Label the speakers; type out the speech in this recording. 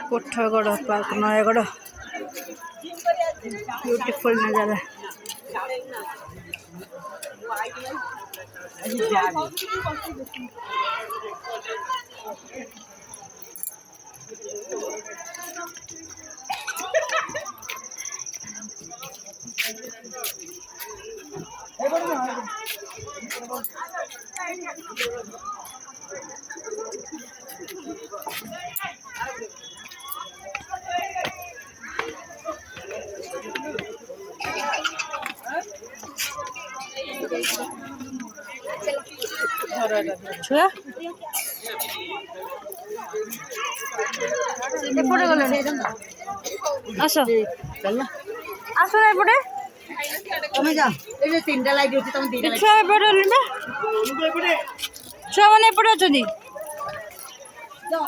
Speaker 1: कोठगढ़ park Nayagarh beautiful नज़ारा। छुआ एपटे गले आस आस ना एपटे
Speaker 2: তুমি যা এই যে তিনটা লাইট হচ্ছে তুমি তিনটা লাইট
Speaker 1: छुआ एपटे छुआ मैंने एपटे अच्छा
Speaker 2: যাও